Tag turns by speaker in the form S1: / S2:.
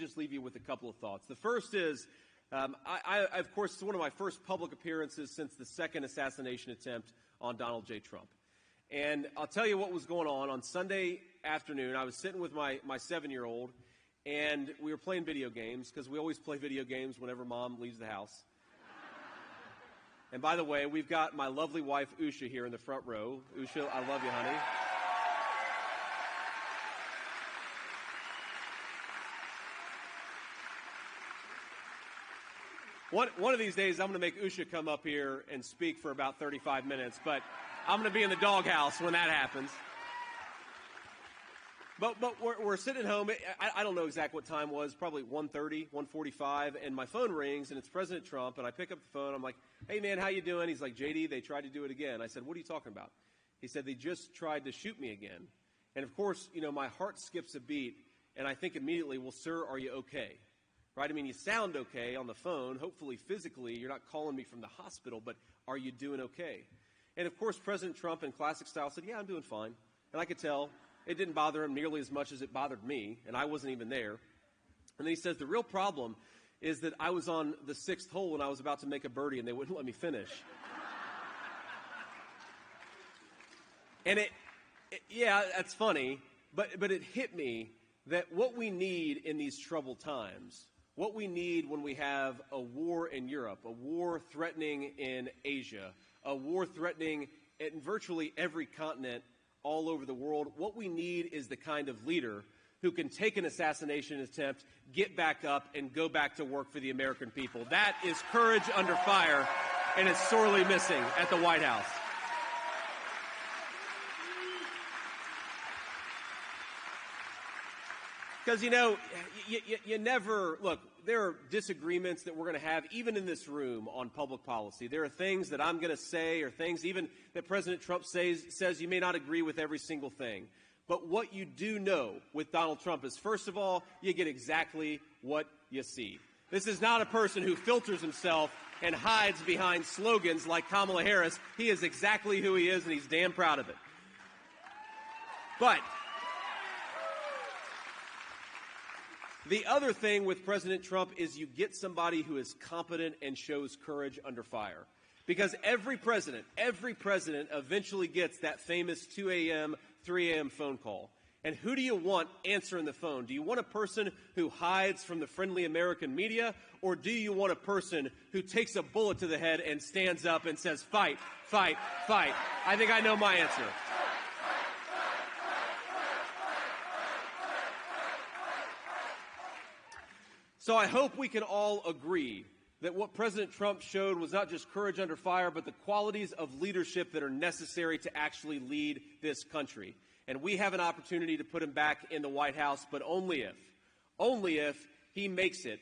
S1: just leave you with a couple of thoughts. The first is, of course, it's one of my first public appearances since the second assassination attempt on Donald J. Trump. And I'll tell you what was going on Sunday afternoon. I was sitting with my 7-year-old, and we were playing video games, because we always play video games whenever Mom leaves the house. And by the way, we've got my lovely wife, Usha, here in the front row. Usha, I love you, honey. One of these days, I'm going to make Usha come up here and speak for about 35 minutes, but I'm going to be in the doghouse when that happens. But we're sitting at home. I don't know exactly what time it was, probably 1:30, 1:45, and my phone rings, and it's President Trump, and I pick up the phone. I'm like, hey, man, how you doing? He's like, JD, they tried to do it again. I said, what are you talking about? He said, they just tried to shoot me again. And, of course, my heart skips a beat, and I think immediately, well, sir, are you okay? Right? I mean, you sound okay on the phone. Hopefully, physically, you're not calling me from the hospital, but are you doing okay? And, of course, President Trump, in classic style, said, yeah, I'm doing fine. And I could tell it didn't bother him nearly as much as it bothered me, and I wasn't even there. And then he says, the real problem is that I was on the 6th hole and I was about to make a birdie, and they wouldn't let me finish. And yeah, that's funny, but it hit me that what we need in these troubled times, what we need when we have a war in Europe, a war threatening in Asia, a war threatening in virtually every continent all over the world, what we need is the kind of leader who can take an assassination attempt, get back up, and go back to work for the American people. That is courage under fire, and it's sorely missing at the White House. Because, you never, look, there are disagreements that we're going to have, even in this room, on public policy. There are things that I'm going to say, or things even that President Trump says you may not agree with every single thing. But what you do know with Donald Trump is, first of all, you get exactly what you see. This is not a person who filters himself and hides behind slogans like Kamala Harris. He is exactly who he is, and he's damn proud of it. But the other thing with President Trump is you get somebody who is competent and shows courage under fire. Because every president eventually gets that famous 2 a.m., 3 a.m. phone call. And who do you want answering the phone? Do you want a person who hides from the friendly American media, or do you want a person who takes a bullet to the head and stands up and says, fight, fight, fight? I think I know my answer. So I hope we can all agree that what President Trump showed was not just courage under fire, but the qualities of leadership that are necessary to actually lead this country. And we have an opportunity to put him back in the White House, but only if he makes it